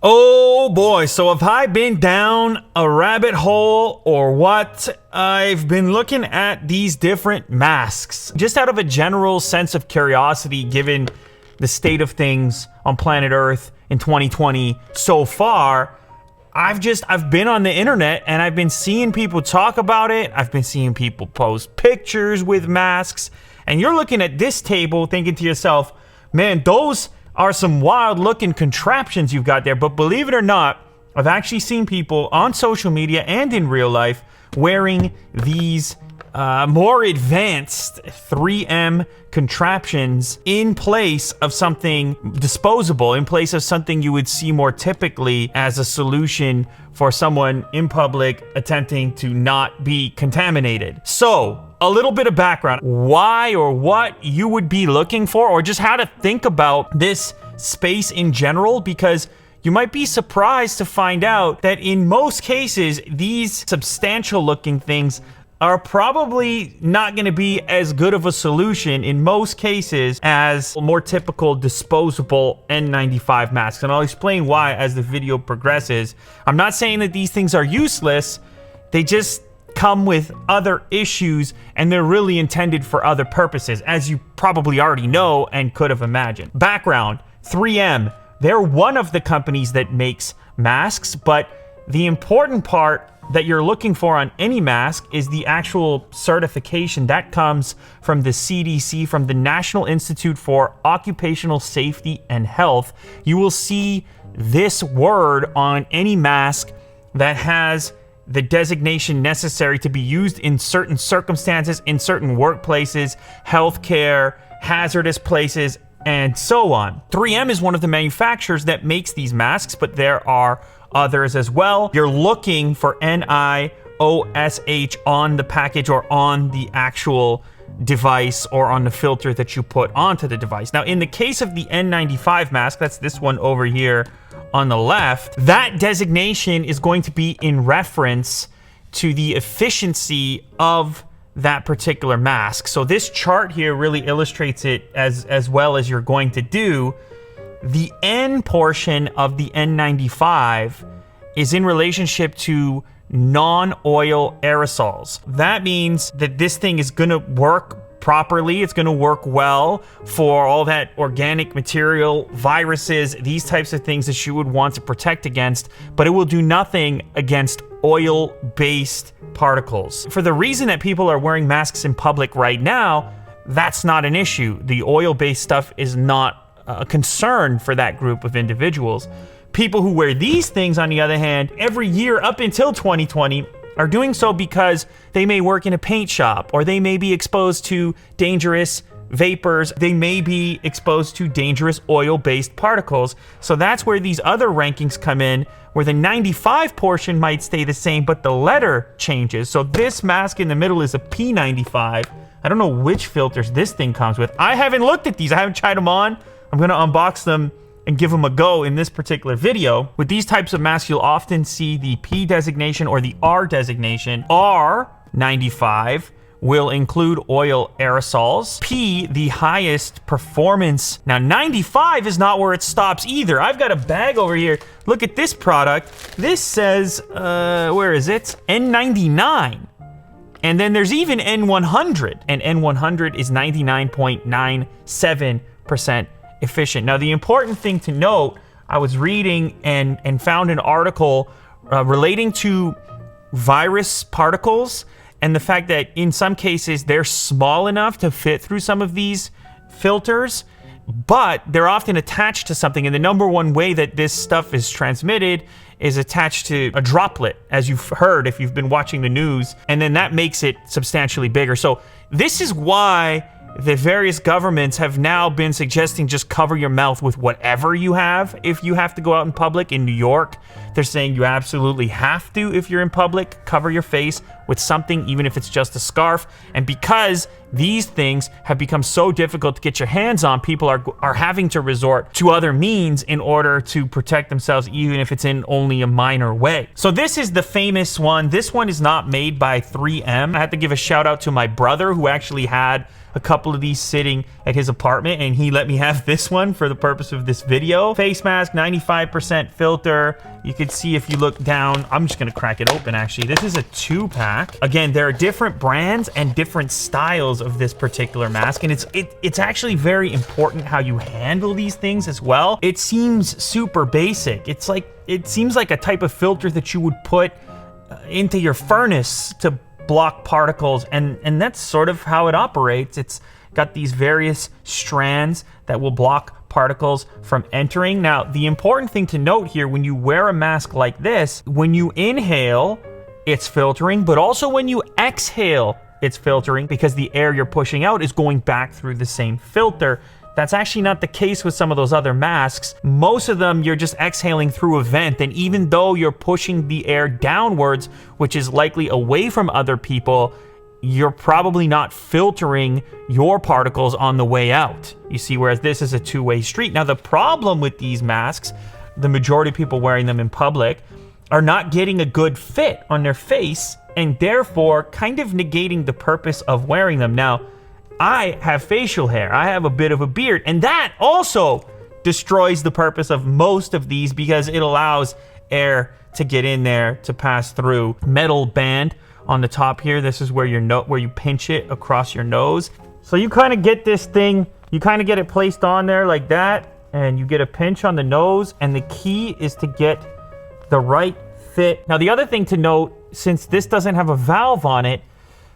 Oh boy, so have I been down a rabbit hole or what? I've been looking at these different masks just out of a general sense of curiosity given the state of things on planet Earth in 2020 so far. I've been on the internet and I've been seeing people talk about it. I've been seeing people post pictures with masks, and you're looking at this table thinking to yourself, man, those are some wild looking contraptions you've got there. But believe it or not, I've actually seen people on social media and in real life wearing these more advanced 3M contraptions in place of something disposable, in place of something you would see more typically as a solution for someone in public attempting to not be contaminated. So, a little bit of background, why or what you would be looking for, or just how to think about this space in general, because you might be surprised to find out that in most cases, these substantial looking things are probably not going to be as good of a solution in most cases as more typical disposable N95 masks. And I'll explain why as the video progresses. I'm not saying that these things are useless. They just come with other issues, and they're really intended for other purposes, as you probably already know and could have imagined. Background, 3M, they're one of the companies that makes masks, but the important part that you're looking for on any mask is the actual certification that comes from the CDC, from the National Institute for Occupational Safety and Health. You will see this word on any mask that has the designation necessary to be used in certain circumstances, in certain workplaces, healthcare, hazardous places, and so on. 3M is one of the manufacturers that makes these masks, but there are others as well. You're looking for NIOSH on the package or on the actual device or on the filter that you put onto the device. Now, in the case of the N95 mask, that's this one over here on the left, that designation is going to be in reference to the efficiency of that particular mask. So this chart here really illustrates it as well as you're going to do. The N portion of the N95 is in relationship to non-oil aerosols. That means that this thing is going to work properly. It's going to work well for all that organic material, viruses, these types of things that you would want to protect against, but it will do nothing against oil-based particles. For the reason that people are wearing masks in public right now, that's not an issue. The oil-based stuff is not a concern for that group of individuals. People who wear these things, on the other hand, every year up until 2020 are doing so because they may work in a paint shop, or they may be exposed to dangerous vapors, they may be exposed to dangerous oil-based particles. So that's where these other rankings come in, where the 95 portion might stay the same, but the letter changes. So this mask in the middle is a P95. I don't know which filters this thing comes with. I haven't looked at these. I haven't tried them on. I'm going to unbox them and give them a go in this particular video. With these types of masks, you'll often see the P designation or the R designation. R95 will include oil aerosols. P, the highest performance. Now, 95 is not where it stops either. I've got a bag over here. Look at this product. This says, where is it? N99. And then there's even N100. And N100 is 99.97% efficient. Now, the important thing to note, I was reading and found an article relating to virus particles and the fact that in some cases they're small enough to fit through some of these filters, but they're often attached to something. And the number one way that this stuff is transmitted is attached to a droplet, as you've heard if you've been watching the news, and then that makes it substantially bigger. So this is why the various governments have now been suggesting just cover your mouth with whatever you have if you have to go out in public. In New York, They're saying you absolutely have to, if you're in public, cover your face with something, even if it's just a scarf. And because these things have become so difficult to get your hands on, people are having to resort to other means in order to protect themselves, even if it's in only a minor way. So this is the famous one. This one is not made by 3M. I have to give a shout out to my brother, who actually had a couple of these sitting at his apartment, and he let me have this one for the purpose of this video. Face mask, 95% filter. You can see if you look down, I'm just gonna crack it open actually. This is a 2-pack. Again, there are different brands and different styles of this particular mask, and it's actually very important how you handle these things as well. It seems super basic. It seems like a type of filter that you would put into your furnace to block particles, and that's sort of how it operates. It's got these various strands that will block particles from entering. Now, the important thing to note here, when you wear a mask like this, when you inhale, it's filtering, but also when you exhale, it's filtering, because the air you're pushing out is going back through the same filter. That's actually not the case with some of those other masks. Most of them, you're just exhaling through a vent, and even though you're pushing the air downwards, which is likely away from other people, you're probably not filtering your particles on the way out. You see, whereas this is a two-way street. Now, the problem with these masks, the majority of people wearing them in public, are not getting a good fit on their face, and therefore kind of negating the purpose of wearing them. Now, I have facial hair. I have a bit of a beard, and that also destroys the purpose of most of these, because it allows air to get in there to pass through. Metal band on the top here. This is where you pinch it across your nose. So you kind of get this thing, you kind of get it placed on there like that, and you get a pinch on the nose, and the key is to get the right fit. Now, the other thing to note, since this doesn't have a valve on it,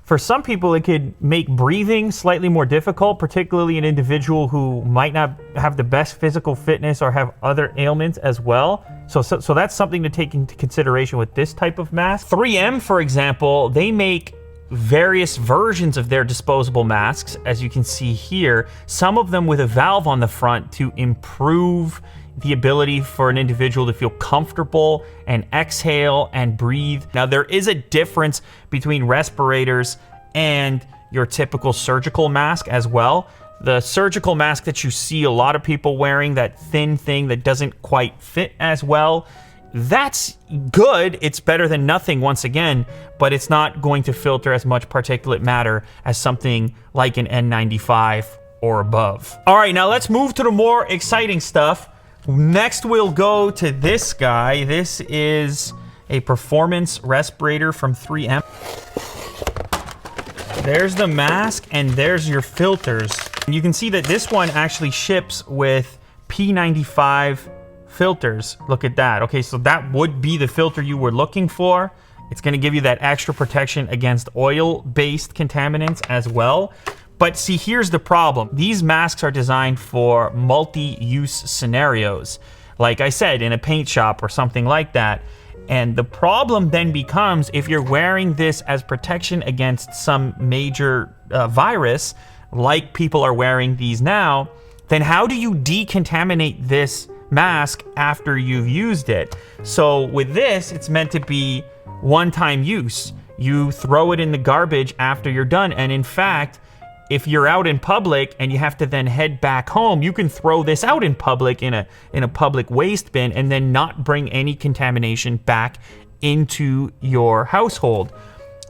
for some people, it could make breathing slightly more difficult, particularly an individual who might not have the best physical fitness or have other ailments as well. So that's something to take into consideration with this type of mask. 3M, for example, they make various versions of their disposable masks, as you can see here, some of them with a valve on the front to improve the ability for an individual to feel comfortable and exhale and breathe. Now, there is a difference between respirators and your typical surgical mask as well. The surgical mask that you see a lot of people wearing, that thin thing that doesn't quite fit as well, that's good. It's better than nothing, once again, but it's not going to filter as much particulate matter as something like an N95 or above. All right, now let's move to the more exciting stuff. Next, we'll go to this guy. This is a performance respirator from 3M. There's the mask, and there's your filters. And you can see that this one actually ships with P95 filters. Look at that. Okay, so that would be the filter you were looking for. It's going to give you that extra protection against oil-based contaminants as well. But see, here's the problem. These masks are designed for multi-use scenarios. Like I said, in a paint shop or something like that. And the problem then becomes, if you're wearing this as protection against some major virus, like people are wearing these now, then how do you decontaminate this mask after you've used it? So with this, it's meant to be one-time use. You throw it in the garbage after you're done. And in fact, if you're out in public and you have to then head back home, you can throw this out in public in a public waste bin and then not bring any contamination back into your household.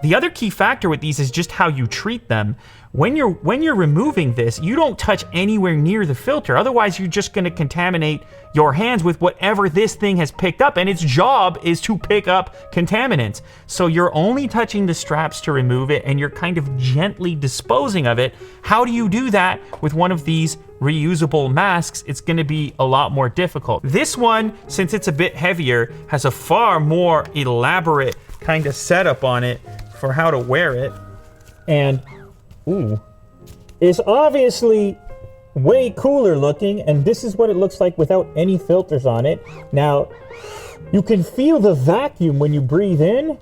The other key factor with these is just how you treat them. When you're removing this, you don't touch anywhere near the filter. Otherwise, you're just going to contaminate your hands with whatever this thing has picked up, and its job is to pick up contaminants. So you're only touching the straps to remove it, and you're kind of gently disposing of it. How do you do that with one of these reusable masks? It's going to be a lot more difficult. This one, since it's a bit heavier, has a far more elaborate kind of setup on it for how to wear it. And it's obviously way cooler looking, and this is what it looks like without any filters on it. Now, you can feel the vacuum when you breathe in.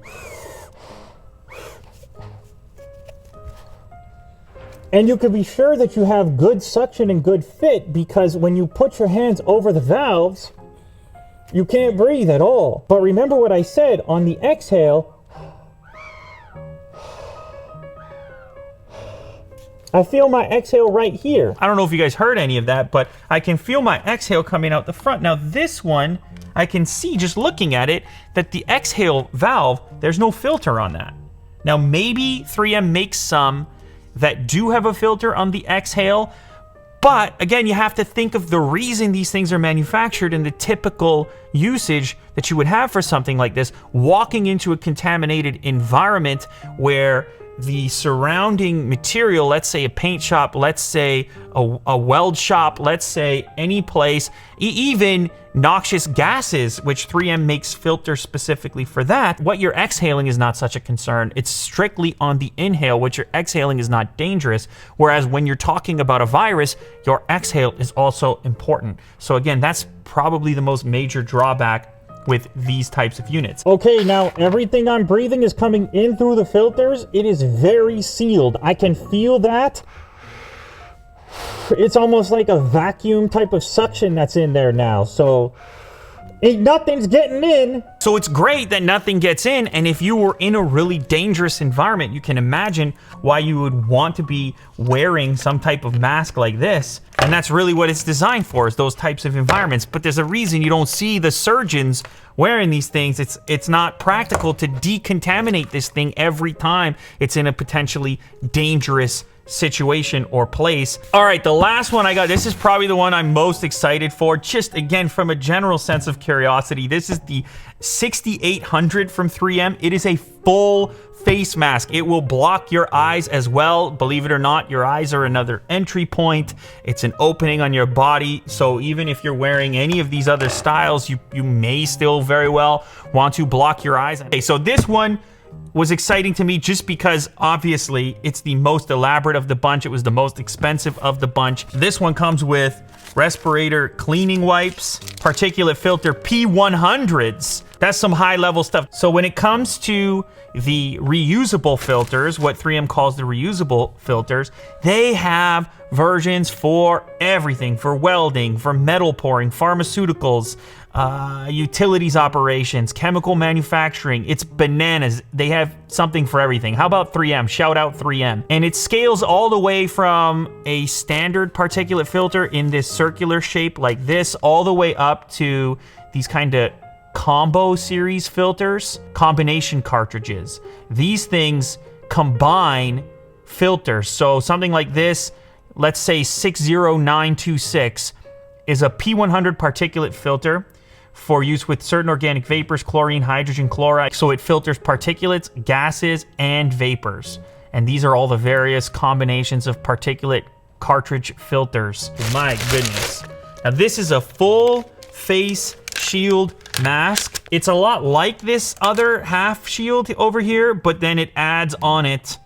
And you can be sure that you have good suction and good fit, because when you put your hands over the valves, you can't breathe at all. But remember what I said, on the exhale, I feel my exhale right here. I don't know if you guys heard any of that, but I can feel my exhale coming out the front. Now this one, I can see just looking at it that the exhale valve, there's no filter on that. Now maybe 3M makes some that do have a filter on the exhale, but again, you have to think of the reason these things are manufactured and the typical usage that you would have for something like this. Walking into a contaminated environment where the surrounding material, let's say a paint shop, let's say a weld shop, let's say any place, even noxious gases, which 3M makes filters specifically for that, what you're exhaling is not such a concern. It's strictly on the inhale, what you're exhaling is not dangerous. Whereas when you're talking about a virus, your exhale is also important. So again, that's probably the most major drawback with these types of units. Okay, now everything I'm breathing is coming in through the filters. It is very sealed. I can feel that. It's almost like a vacuum type of suction that's in there now. So nothing's getting in. So it's great that nothing gets in, and if you were in a really dangerous environment, you can imagine why you would want to be wearing some type of mask like this. And that's really what it's designed for, is those types of environments. But there's a reason you don't see the surgeons wearing these things. It's not practical to decontaminate this thing every time it's in a potentially dangerous situation or place. All right, the last one I got, this is probably the one I'm most excited for, just again from a general sense of curiosity. This is the 6800 from 3M. It is a full face mask. It will block your eyes as well. Believe it or not, your eyes are another entry point. It's an opening on your body. So even if you're wearing any of these other styles, you may still very well want to block your eyes. Okay, so this one was exciting to me just because obviously it's the most elaborate of the bunch. It was the most expensive of the bunch. This one comes with respirator cleaning wipes, particulate filter P100s. That's some high level stuff. So when it comes to the reusable filters, what 3M calls the reusable filters, they have versions for everything, for welding, for metal pouring, pharmaceuticals, utilities operations, chemical manufacturing. It's bananas. They have something for everything. How about 3M? Shout out 3M. And it scales all the way from a standard particulate filter in this circular shape like this, all the way up to these kind of combo series filters, combination cartridges. These things combine filters. So something like this, let's say 60926, is a P100 particulate filter for use with certain organic vapors, chlorine, hydrogen, chloride. So it filters particulates, gases, and vapors. And these are all the various combinations of particulate cartridge filters. My goodness. Now this is a full face shield mask. It's a lot like this other half shield over here, but then it adds on it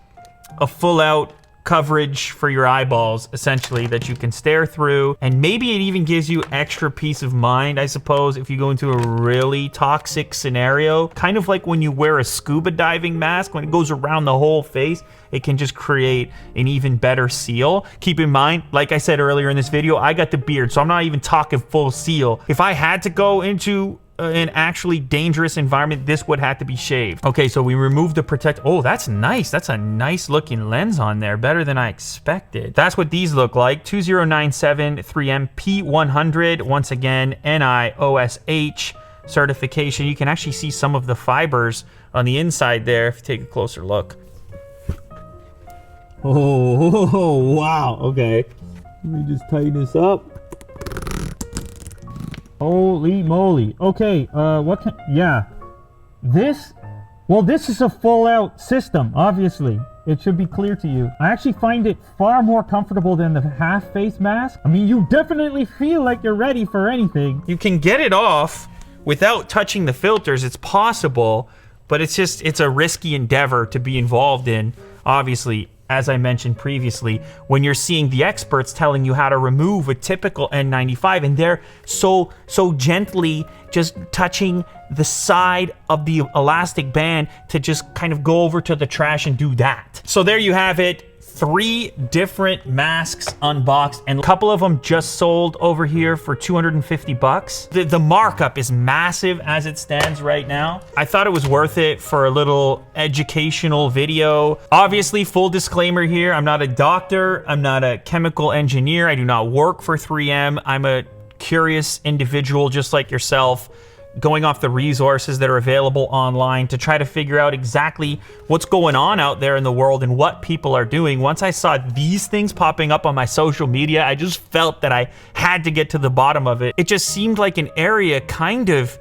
a full out coverage for your eyeballs, essentially, that you can stare through. And maybe it even gives you extra peace of mind, I suppose, if you go into a really toxic scenario. Kind of like when you wear a scuba diving mask, when it goes around the whole face, it can just create an even better seal. Keep in mind, like I said earlier in this video, I got the beard, so I'm not even talking full seal. If I had to go into an actually dangerous environment, this would have to be shaved. Okay, so we removed the protect. Oh, that's nice. That's a nice looking lens on there. Better than I expected. That's what these look like. 2097 3M P100. Once again, NIOSH certification. You can actually see some of the fibers on the inside there if you take a closer look. Oh, wow. Okay. Let me just tighten this up. Holy moly. Okay, this is a full out system, obviously. It should be clear to you. I actually find it far more comfortable than the half face mask. I mean, you definitely feel like you're ready for anything. You can get it off without touching the filters. It's possible, but it's a risky endeavor to be involved in, obviously. As I mentioned previously, when you're seeing the experts telling you how to remove a typical N95, and they're so gently just touching the side of the elastic band to just kind of go over to the trash and do that. So there you have it. 3 different masks unboxed, and a couple of them just sold over here for 250 bucks. The markup is massive as it stands right now. I thought it was worth it for a little educational video. Obviously, full disclaimer here, I'm not a doctor, I'm not a chemical engineer, I do not work for 3M. I'm a curious individual just like yourself, going off the resources that are available online to try to figure out exactly what's going on out there in the world and what people are doing. Once I saw these things popping up on my social media, I just felt that I had to get to the bottom of it. It just seemed like an area kind of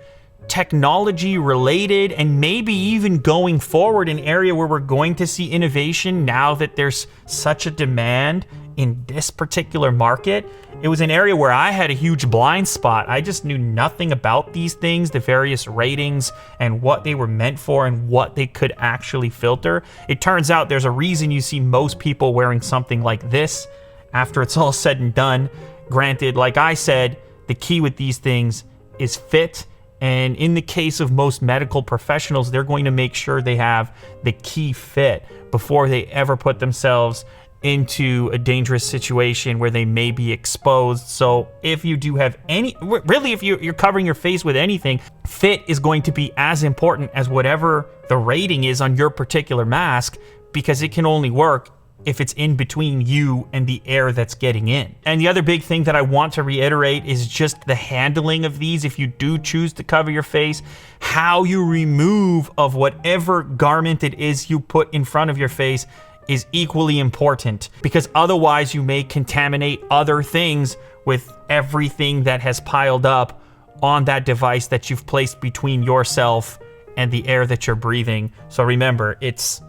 technology related, and maybe even going forward an area where we're going to see innovation now that there's such a demand in this particular market. It was an area where I had a huge blind spot. I just knew nothing about these things, the various ratings and what they were meant for and what they could actually filter. It turns out there's a reason you see most people wearing something like this after it's all said and done. Granted, like I said, the key with these things is fit. And in the case of most medical professionals, they're going to make sure they have the key fit before they ever put themselves into a dangerous situation where they may be exposed. So if you do have any, really, if you're covering your face with anything, fit is going to be as important as whatever the rating is on your particular mask, because it can only work if it's in between you and the air that's getting in. And the other big thing that I want to reiterate is just the handling of these. If you do choose to cover your face, how you remove of whatever garment it is you put in front of your face is equally important, because otherwise you may contaminate other things with everything that has piled up on that device that you've placed between yourself and the air that you're breathing. So remember, it's